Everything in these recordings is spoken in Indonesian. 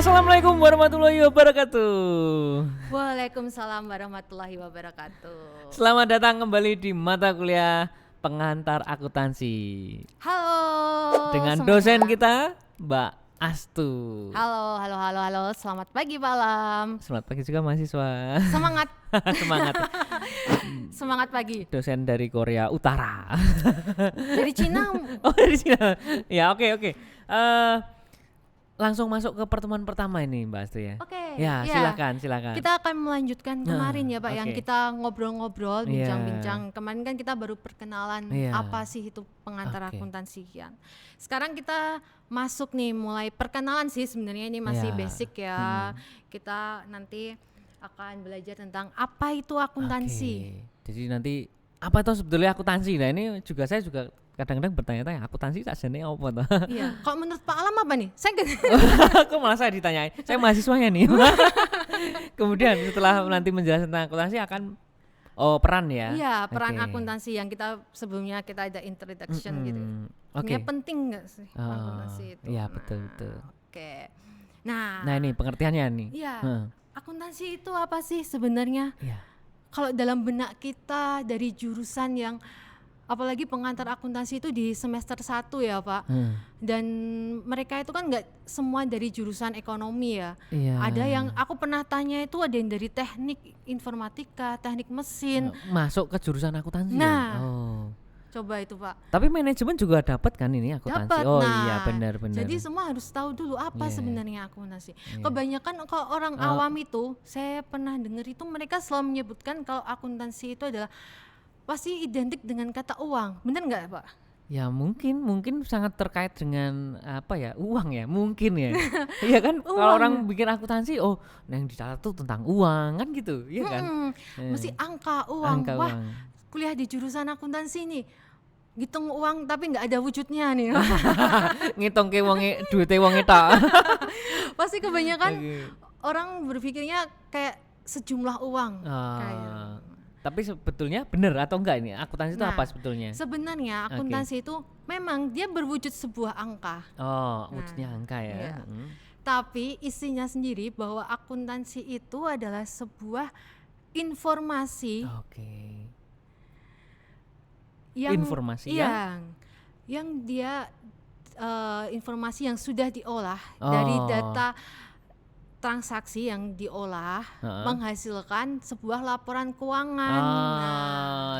Assalamualaikum warahmatullahi wabarakatuh. Waalaikumsalam warahmatullahi wabarakatuh. Selamat datang kembali di mata kuliah pengantar akuntansi. Halo. Dengan semua. dosen kita, Mbak Astu. Halo. Selamat pagi, malam. Selamat pagi juga mahasiswa. Semangat. Semangat. Semangat pagi. Dosen dari Korea Utara. Dari Cina. Oh, dari Cina. Ya, oke. Langsung masuk ke pertemuan pertama ini Mbak Astu ya. Oke. Ya, silakan. Kita akan melanjutkan kemarin ya Pak, oke. yang kita ngobrol-ngobrol, Iya. bincang-bincang. Kemarin kan kita baru perkenalan Iya. apa sih itu pengantar Oke. akuntansi ya. Sekarang kita masuk nih, mulai perkenalan sih sebenarnya ini masih Iya. basic ya. Kita nanti akan belajar tentang apa itu akuntansi. Oke. Jadi nanti apa itu sebetulnya akuntansi? Nah, ini juga saya kadang-kadang bertanya-tanya, akuntansi sajane apa toh? Iya. Kalau menurut Pak Alam apa nih? Saya Kok malah saya ditanyain? Saya mahasiswanya nih. Kemudian setelah nanti menjelaskan tentang akuntansi akan peran ya. Iya, peran Oke. akuntansi yang kita sebelumnya kita ada introduction gitu. Oke. Sebenarnya penting nggak sih akuntansi itu? Iya, betul. Oke. Nah, Nah, ini pengertiannya nih. iya. Heeh. Akuntansi itu apa sih sebenarnya? Iya. Kalau dalam benak kita dari jurusan yang apalagi pengantar akuntansi itu di semester 1 ya Pak. Dan mereka itu kan nggak semua dari jurusan ekonomi ya. Iya. Ada yang aku pernah tanya itu ada yang dari teknik informatika, teknik mesin. Masuk ke jurusan akuntansi. Nah. Ya? Oh. Coba itu Pak. Tapi manajemen juga dapat kan ini akuntansi. Dapat. Oh Nah, iya, benar. jadi semua harus tahu dulu apa Iya. sebenarnya akuntansi. Iya. Kebanyakan kalau orang awam itu, saya pernah dengar itu mereka selalu menyebutkan kalau akuntansi itu adalah pasti identik dengan kata uang. Benar nggak Pak? Ya mungkin sangat terkait dengan apa ya, uang ya mungkin ya. Iya kan kalau orang bikin akuntansi yang dicatat tuh tentang uang kan gitu, iya kan. Mesti angka uang. Angka Wah, uang. kuliah di jurusan akuntansi nih, ngitung uang tapi nggak ada wujudnya nih. Ngitung ke wonge duite wonge tok. Pasti kebanyakan Oke. orang berpikirnya kayak sejumlah uang. Kayak. Tapi sebetulnya benar atau enggak ini akuntansi itu Nah, apa sebetulnya? Sebenarnya akuntansi itu memang dia berwujud sebuah angka. Wujudnya angka ya. Iya. Tapi isinya sendiri bahwa akuntansi itu adalah sebuah informasi Oke. yang Informasi yang dia informasi yang sudah diolah dari data transaksi yang diolah menghasilkan sebuah laporan keuangan.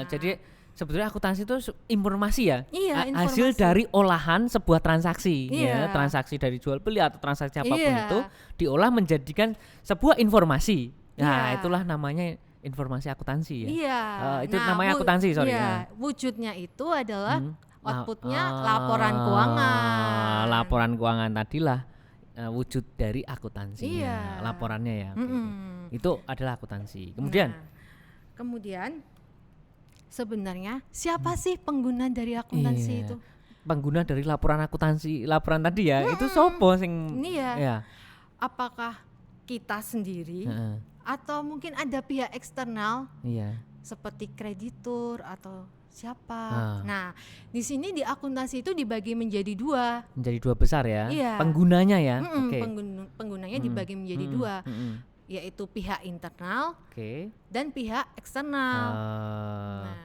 Jadi sebetulnya akuntansi itu informasi ya. Iya, Hasil informasi. dari olahan sebuah transaksi ya, Iya. transaksi dari jual beli atau transaksi apapun Iya. itu diolah menjadikan sebuah informasi. Nah, Iya. itulah namanya informasi akuntansi ya. Iya. Itu namanya akuntansi, sorry. Iya, wujudnya itu adalah outputnya Ah, laporan keuangan. Laporan keuangan tadilah wujud dari akuntansinya, Iya. laporannya ya. Oke. Itu adalah akuntansi. Kemudian sebenarnya siapa sih pengguna dari akuntansi Iya. itu? Pengguna dari laporan akuntansi, laporan tadi ya, itu sopo sing Iya. ya. Apakah kita sendiri Heeh. atau mungkin ada pihak eksternal Iya. seperti kreditur atau siapa? Ah. Nah, di sini di akuntansi itu dibagi menjadi dua. Menjadi dua besar ya. Iya. Penggunanya ya. Oke. Penggunanya dibagi menjadi dua, yaitu pihak internal Oke. dan pihak eksternal. Nah,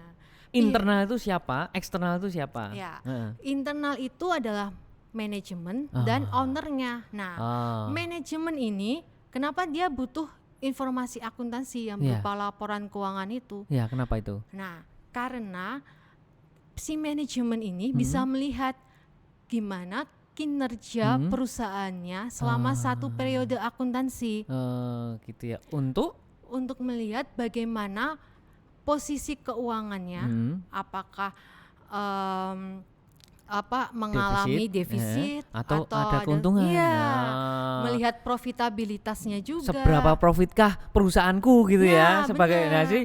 Internal itu siapa? Eksternal itu siapa? ya, Heeh. internal itu adalah manajemen dan ownernya. Nah, manajemen ini kenapa dia butuh informasi akuntansi yang Iya. berupa laporan keuangan itu? Ya, kenapa itu? Nah, karena si manajemen ini bisa melihat gimana kinerja perusahaannya selama satu periode akuntansi Gitu ya. Untuk untuk melihat bagaimana posisi keuangannya, apakah mengalami defisit atau ada keuntungan. iya, Ah. melihat profitabilitasnya juga. Seberapa profitkah perusahaanku gitu Ya, ya, sebagai benar. nah sih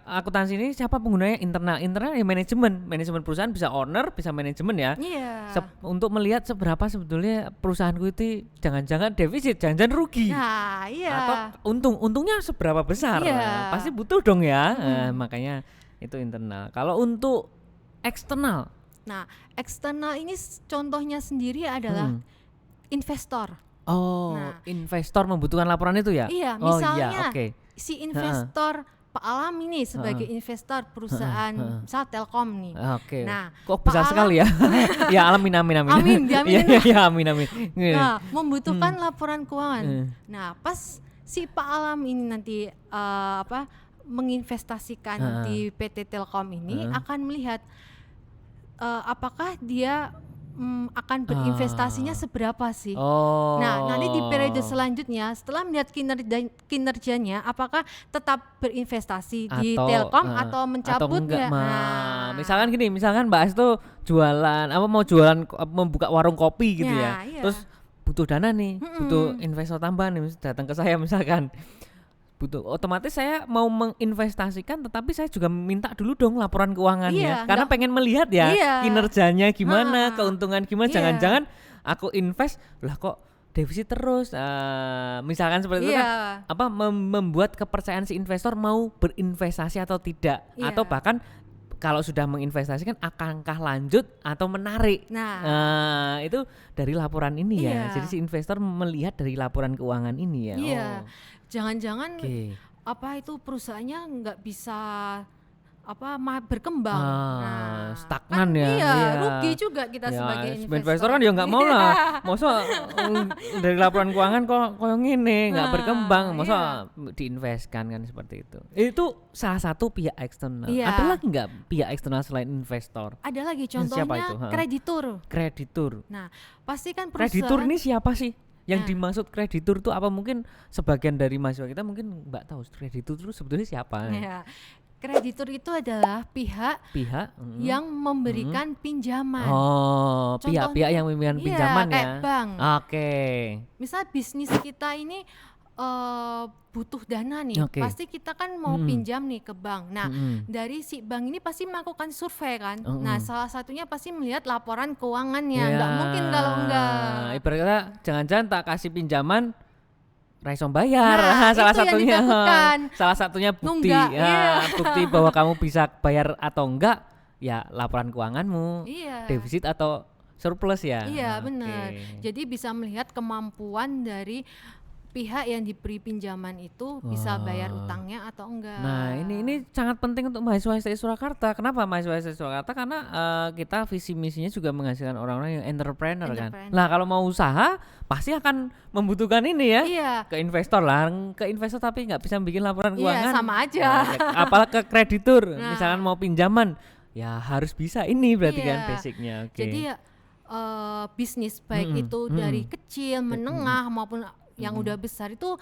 akuntansi ini siapa penggunanya? Internal ya manajemen perusahaan, bisa owner, bisa manajemen ya. Iya. Untuk melihat seberapa sebetulnya perusahaanku itu jangan-jangan defisit, jangan-jangan rugi. Nah, iya. Atau untungnya seberapa besar. Iya. Nah, pasti butuh dong ya. Makanya itu internal. Kalau untuk eksternal Nah, eksternal ini contohnya sendiri adalah investor. Oh, Nah, investor membutuhkan laporan itu ya? iya, Oh misalnya iya, oke. si Heeh, investor Pak Alam ini heeh, sebagai investor heeh, perusahaan heeh. misal Telkom nih. Oke. Nah, Kok Pak besar Alam sekali ya? Ya amin amin amin. amin, Iya diaminin. iya iya amin amin. Iya. Nah, Hmm. membutuhkan laporan keuangan. eh, Nah, pas si Pak Alam ini nanti apa menginvestasikan heeh, di PT Telkom ini heeh. akan melihat apakah dia akan berinvestasinya Ah. seberapa sih. Nah, nanti di periode Oh. selanjutnya setelah melihat kinerjanya apakah tetap berinvestasi di Atau Telkom atau atau mencabut enggak nggak? Nah, misalkan gini, misalkan Mbak As tuh jualan apa mau jualan membuka warung kopi gitu ya. ya, iya. Terus butuh dana nih, butuh Mm-mm. investor tambahan nih, datang ke saya misalkan. Butuh, otomatis saya mau menginvestasikan tetapi saya juga minta dulu dong laporan keuangannya Iya, karena nggak, pengen melihat ya iya, kinerjanya gimana, heeh, keuntungan gimana. iya, Jangan-jangan aku invest lah kok defisit terus. Misalkan seperti itu kan iya, apa membuat kepercayaan si investor mau berinvestasi atau tidak, atau iya. bahkan kalau sudah menginvestasikan akankah lanjut atau menarik. Nah, Itu dari laporan ini ya. Jadi iya, si investor melihat dari laporan keuangan ini ya. iya. Oh, Jangan-jangan oke. apa itu perusahaannya nggak bisa apa berkembang. Nah, kan Stagnan ya, iya, iya. rugi juga kita Ya, sebagai investor investor. kan ya nggak mau lah. Masa dari laporan keuangan kok koyo ngene, nggak berkembang, Nah, iya. masa diinvestkan kan seperti itu. Itu salah satu pihak eksternal. Iya. Ada lagi nggak pihak eksternal selain investor? Ada lagi Siapa contohnya itu? Ha. kreditur. Kreditur. Nah, pasti kan Kreditur perusahaan ini siapa sih? Yang Nah, dimaksud kreditur itu apa? Mungkin sebagian dari mahasiswa kita mungkin nggak tahu kreditur itu sebetulnya siapa? ya, kreditur itu adalah pihak Pihak? yang memberikan pinjaman. Oh, pihak-pihak Contohnya, yang memberikan iya, pinjaman ya. kayak bank. Oke. Misal bisnis kita ini butuh dana nih, Oke. pasti kita kan mau Mm-mm. pinjam nih ke bank. Nah, Mm-mm. dari si bank ini pasti melakukan survei kan. Mm-mm. Nah, salah satunya pasti melihat laporan keuangannya. Ya, Nggak mungkin kalau enggak. ibarat kata jangan-jangan tak kasih pinjaman raiso bayar. Nah, Salah itu yang satunya ditakutkan. salah satunya bukti. Nunggak, Ya, iya. bukti bahwa kamu bisa bayar atau enggak ya laporan keuanganmu. Iya. Defisit atau surplus ya. Iya, Oke. benar. Jadi bisa melihat kemampuan dari pihak yang diberi pinjaman itu bisa bayar Wah. utangnya atau enggak. Nah, ini sangat penting untuk mahasiswa STI Surakarta. Kenapa mahasiswa STI Surakarta? Karena kita visi misinya juga menghasilkan orang-orang yang entrepreneur kan. Entrepreneur. Nah, kalau mau usaha pasti akan membutuhkan ini ya. Iya. Ke investor lah, ke investor tapi nggak bisa bikin laporan Iya, keuangan. sama aja. Nah, apalagi ke kreditur, Nah. misalkan mau pinjaman, ya harus bisa ini berarti kan Iya. basicnya. Oke. Jadi ya bisnis baik Mm-mm, itu mm-mm. dari kecil, menengah maupun yang udah besar itu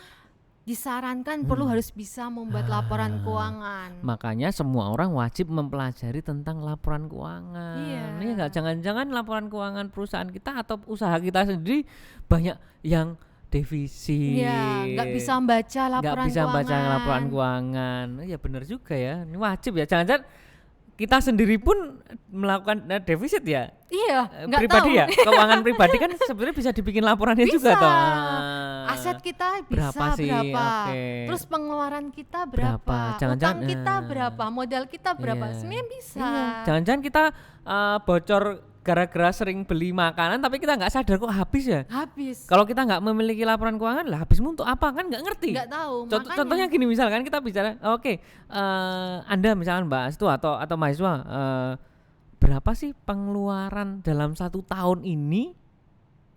disarankan perlu harus bisa membuat laporan keuangan. Makanya semua orang wajib mempelajari tentang laporan keuangan. Iya. Ini enggak, jangan-jangan laporan keuangan perusahaan kita atau usaha kita sendiri banyak yang defisit. Iya, nggak bisa membaca Nggak laporan bisa keuangan. baca laporan keuangan. Ya benar juga ya. Ini wajib ya. Jangan-jangan kita sendiri pun melakukan defisit ya. Iya, nggak Pribadi tahu. ya. Keuangan pribadi kan sebenarnya bisa dibikin laporannya juga Bisa. toh. Aset kita bisa Berapa sih? berapa, Oke. terus pengeluaran kita Berapa? berapa, Jangan-jangan, utang kita nah. berapa, modal kita berapa, Iya. sebenarnya bisa. Iya. Jangan-jangan kita bocor gara-gara sering beli makanan tapi kita nggak sadar kok habis ya. Habis, Kalau kita nggak memiliki laporan keuangan lah habismu untuk apa kan nggak ngerti. nggak tahu. Makanya, Contohnya gini, misalkan kita bicara, oke, Anda misalkan Mbak Astu atau mahasiswa, berapa sih pengeluaran dalam 1 tahun ini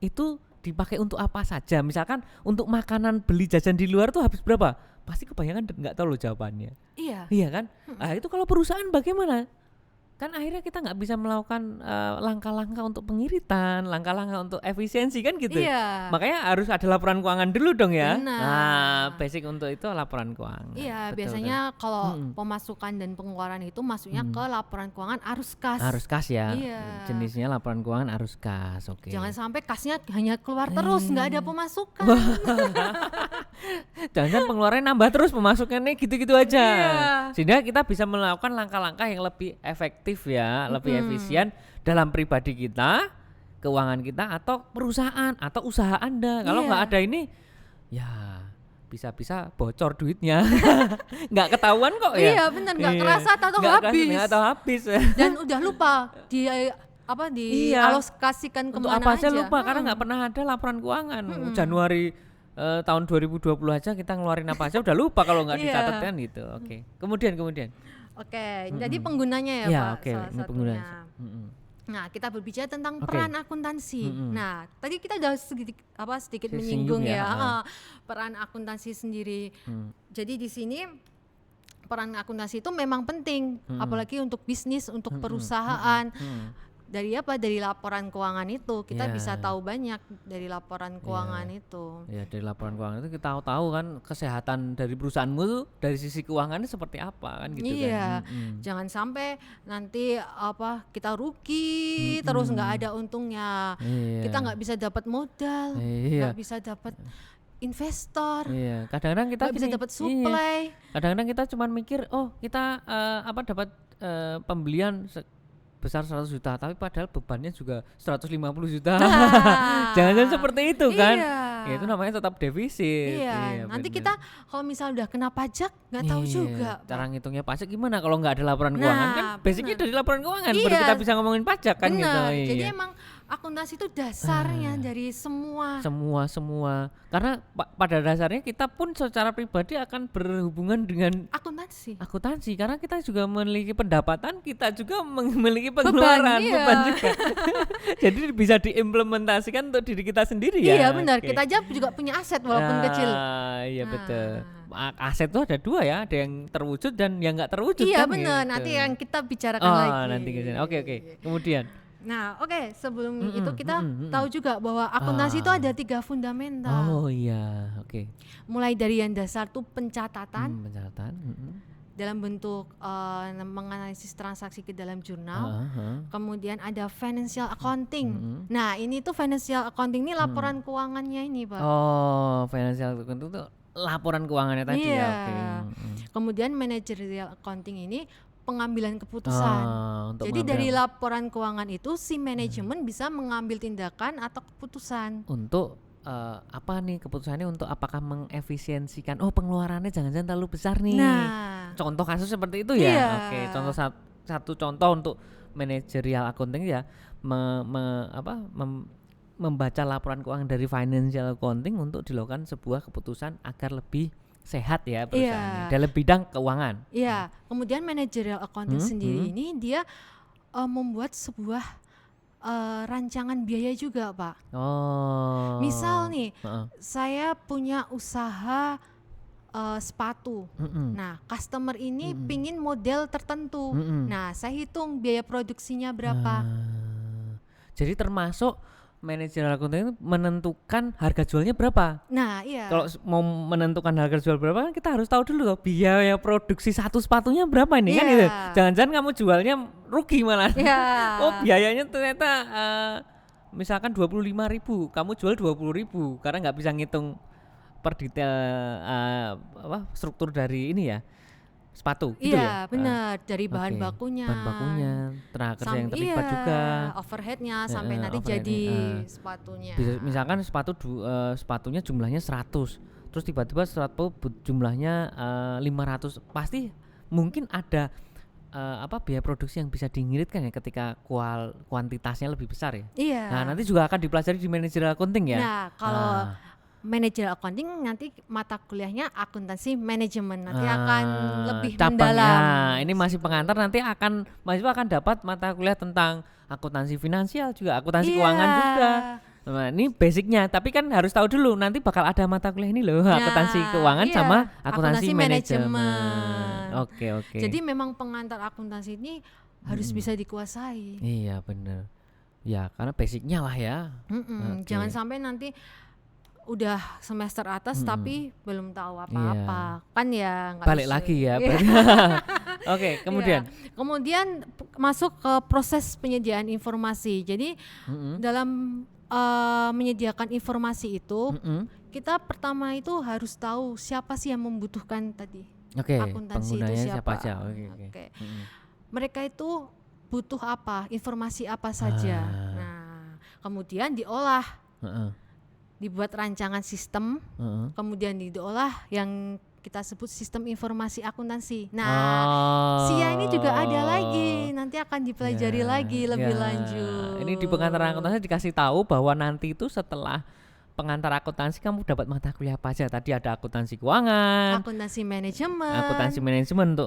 itu dipakai untuk apa saja? Misalkan untuk makanan beli jajan di luar tuh habis berapa? Pasti kebanyakan nggak tahu loh jawabannya. iya, Iya kan? Itu kalau perusahaan bagaimana? Kan akhirnya kita nggak bisa melakukan langkah-langkah untuk pengiritan, langkah-langkah untuk efisiensi kan gitu. iya, Makanya harus ada laporan keuangan dulu dong ya. Benar. Nah, basic untuk itu laporan keuangan. iya. Betul, Biasanya kalau Mm-mm. pemasukan dan pengeluaran itu masuknya ke laporan keuangan arus kas. Arus kas ya. Iya. Jenisnya laporan keuangan arus kas. Oke. Jangan sampai kasnya hanya keluar terus, nggak ada pemasukan. Jangan pengeluarannya nambah terus, pemasukannya gitu-gitu aja. Iya. Sehingga kita bisa melakukan langkah-langkah yang lebih efektif ya, lebih efisien dalam pribadi kita, keuangan kita atau perusahaan atau usaha Anda. Kalau Iya. nggak ada ini ya bisa-bisa bocor duitnya. Nggak ketahuan kok ya. Iya, benar, nggak Iya. kerasa atau Nggak kerasa, habis. nggak tahu habis. Dan udah lupa di dialokasikan untuk kemana apa aja aja. lupa karena nggak pernah ada laporan keuangan. Januari tahun 2020 aja kita ngeluarin apa aja udah lupa kalau nggak Iya. dicatat kan gitu. Oke. Kemudian. Oke, jadi penggunanya ya Ya, Pak, oke, salah ini satunya. pengguna. Nah, kita berbicara tentang Oke. peran akuntansi. Nah, tadi kita udah sedikit Singgung menyinggung ya, ya, peran akuntansi sendiri. Jadi di sini peran akuntansi itu memang penting, apalagi untuk bisnis, untuk perusahaan. Dari laporan keuangan itu kita Ya. bisa tahu banyak dari laporan keuangan itu. Ya dari laporan keuangan itu kita tahu kan kesehatan dari perusahaanmu tuh dari sisi keuangannya seperti apa kan gitu Iya, kan. jangan sampai nanti kita rugi terus nggak ada untungnya. Iya. Kita nggak bisa dapat modal, Iya. nggak bisa dapat investor, Iya, kadang-kadang kita nggak bisa gini, dapat iya. supply. Kadang-kadang kita cuma mikir, oh kita dapat pembelian besar 100 juta, tapi padahal bebannya juga 150 juta. Jangan-jangan seperti itu kan? Iya. Ya, itu namanya tetap defisit. Iya, nanti bener. kita kalau misal udah kena pajak nggak tahu Iya, juga. cara ngitungnya pajak gimana kalau nggak ada laporan keuangan kan? Nah, Basicnya bener. dari laporan keuangan, Iya. baru kita bisa ngomongin pajak kan gitu. Benar. Iya. Jadi emang akuntansi itu dasarnya dari semua. semua karena pada dasarnya kita pun secara pribadi akan berhubungan dengan akuntansi karena kita juga memiliki pendapatan, kita juga memiliki pengeluaran, iya. beban juga. Jadi bisa diimplementasikan untuk diri kita sendiri ya. Iya benar, Oke. kita aja juga punya aset walaupun kecil. Iya Nah. betul. Aset itu ada dua ya, ada yang terwujud dan yang nggak terwujud Iya kan. benar, gitu. nanti yang kita bicarakan Oh, lagi. nanti kesana. Oke. Kemudian. Nah, sebelum itu kita tahu juga bahwa akuntansi itu ada 3 fundamental. Oh iya, oke. Mulai dari yang dasar tuh pencatatan Pencatatan. dalam bentuk menganalisis transaksi ke dalam jurnal. Kemudian ada financial accounting. Nah, ini tuh financial accounting ini laporan keuangannya ini, Pak. Oh, financial accounting itu laporan keuangannya tadi Iya. ya. Oke. Kemudian managerial accounting ini pengambilan keputusan. Untuk Jadi mengambil- dari laporan keuangan itu si manajemen bisa mengambil tindakan atau keputusan. untuk apa nih keputusannya, untuk apakah mengefisiensikan, oh pengeluarannya jangan-jangan terlalu besar nih. Nah, Contoh kasus seperti itu ya. Iya. Oke, contoh satu contoh untuk managerial accounting ya, membaca laporan keuangan dari financial accounting untuk dilakukan sebuah keputusan agar lebih sehat ya perusahaannya dalam bidang keuangan. iya. Kemudian managerial accounting sendiri ini dia membuat sebuah rancangan biaya juga, Pak. Oh. Misal nih, Heeh. saya punya usaha sepatu. Nah, customer ini pingin model tertentu. Nah, saya hitung biaya produksinya berapa. Jadi termasuk manajerial accounting itu menentukan harga jualnya berapa. Nah, iya. Kalau mau menentukan harga jual berapa kan kita harus tahu dulu loh biaya produksi satu sepatunya berapa nih kan Iya. gitu. Jangan-jangan kamu jualnya rugi malah. Iya. Oh biayanya ternyata misalkan 25.000, kamu jual 20.000 karena nggak bisa ngitung per detail struktur dari ini ya sepatu gitu Iya, ya. benar. Dari bahan Oke. bakunya. Bahan bakunya, tenaga kerja yang terlibat iya, juga. overheadnya sampai nanti overheadnya, jadi sepatunya. Bisa, misalkan sepatunya jumlahnya 100, terus tiba-tiba sepatu jumlahnya 500, pasti mungkin ada biaya produksi yang bisa diiritkan ya ketika kuantitasnya lebih besar ya. Iya. Nah nanti juga akan dipelajari di managerial accounting ya. Nah, kalau managerial accounting nanti mata kuliahnya akuntansi manajemen nanti akan lebih cabangnya. mendalam. Ini masih pengantar, nanti mahasiswa akan dapat mata kuliah tentang akuntansi finansial juga, akuntansi keuangan juga. Nah, ini basicnya, tapi kan harus tahu dulu nanti bakal ada mata kuliah ini loh, akuntansi keuangan iya, sama akuntansi manajemen. manajemen. Oke. Jadi memang pengantar akuntansi ini harus bisa dikuasai. Iya bener. Ya karena basicnya lah ya. Oke. Jangan sampai nanti udah semester atas tapi belum tahu apa-apa. Kan ya nggak Balik bisa. lagi ya. Iya. Oke, kemudian. Iya. Kemudian masuk ke proses penyediaan informasi. Jadi dalam menyediakan informasi itu kita pertama itu harus tahu siapa sih yang membutuhkan tadi. Oke, Akuntansi itu penggunanya siapa aja. Oke. Oke. Mereka itu butuh apa, informasi apa saja. Nah, kemudian diolah, dibuat rancangan sistem, kemudian diolah yang kita sebut sistem informasi akuntansi. Nah, SIA ini juga ada lagi, nanti akan dipelajari lagi lebih lanjut. Ini di pengantar akuntansi dikasih tahu bahwa nanti itu setelah pengantar akuntansi kamu dapat mata kuliah apa aja. Tadi ada akuntansi keuangan, akuntansi manajemen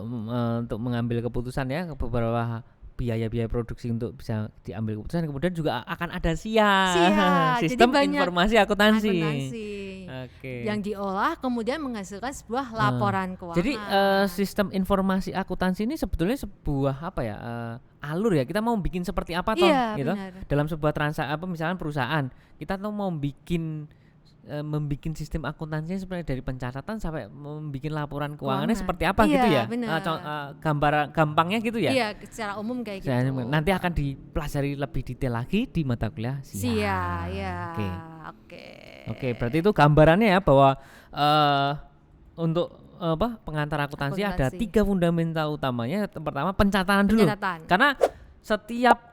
untuk mengambil keputusan ya, beberapa biaya-biaya produksi untuk bisa diambil keputusan. Kemudian juga akan ada SIA, sistem informasi akuntansi. Yang diolah kemudian menghasilkan sebuah laporan keuangan. Jadi sistem informasi akuntansi ini sebetulnya sebuah apa ya, alur ya, kita mau bikin seperti apa toh gitu benar. Dalam sebuah transaksi misalnya perusahaan, kita tuh mau membikin sistem akuntansinya sebenarnya dari pencatatan sampai membikin laporan keuangannya seperti apa gitu ya. Gambar gampangnya gitu ya. Iya, secara umum kayak gitu. Nanti akan dipelajari lebih detail lagi di mata kuliah SIA. Oke, berarti itu gambarannya ya bahwa untuk pengantar akuntansi ada 3 fundamental utamanya. Pertama pencatatan dulu. Karena setiap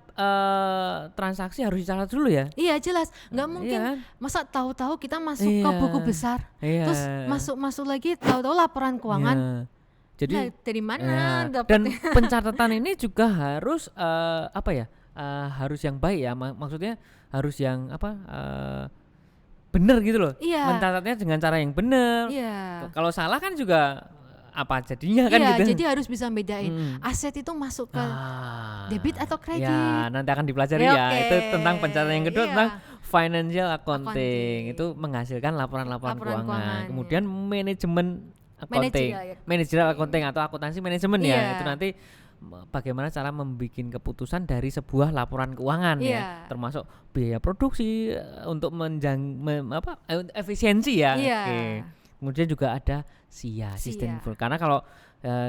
transaksi harus dicatat dulu ya. Iya jelas, nggak mungkin masa tahu-tahu kita masuk ke buku besar, terus masuk lagi tahu-tahu laporan keuangan. Jadi dari mana dapat? Dan pencatatan ini juga harus harus yang baik ya, maksudnya harus yang benar gitu loh. Mencatatnya dengan cara yang benar. Kalau salah kan juga apa jadinya kan gitu. Jadi harus bisa bedain aset itu masuk ke debit atau kredit. Ya, nanti akan dipelajari Itu tentang pencatatan. Yang kedua tentang financial accounting. Itu menghasilkan laporan-laporan keuangan. Kemudian manajemen accounting, managerial accounting atau akuntansi manajemen ya. Itu nanti bagaimana cara membuat keputusan dari sebuah laporan keuangan ya, termasuk biaya produksi untuk efisiensi ya. Kemudian juga ada SIA, sistem full. Karena kalau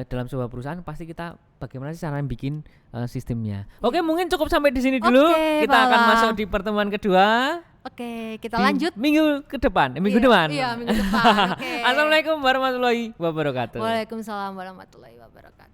dalam sebuah perusahaan pasti kita bagaimana sih cara bikin sistemnya. Oke, mungkin cukup sampai di sini dulu. Kita akan masuk di pertemuan kedua. Oke, kita lanjut minggu depan. Minggu depan. Iya, minggu depan. Assalamualaikum warahmatullahi wabarakatuh. Waalaikumsalam warahmatullahi wabarakatuh.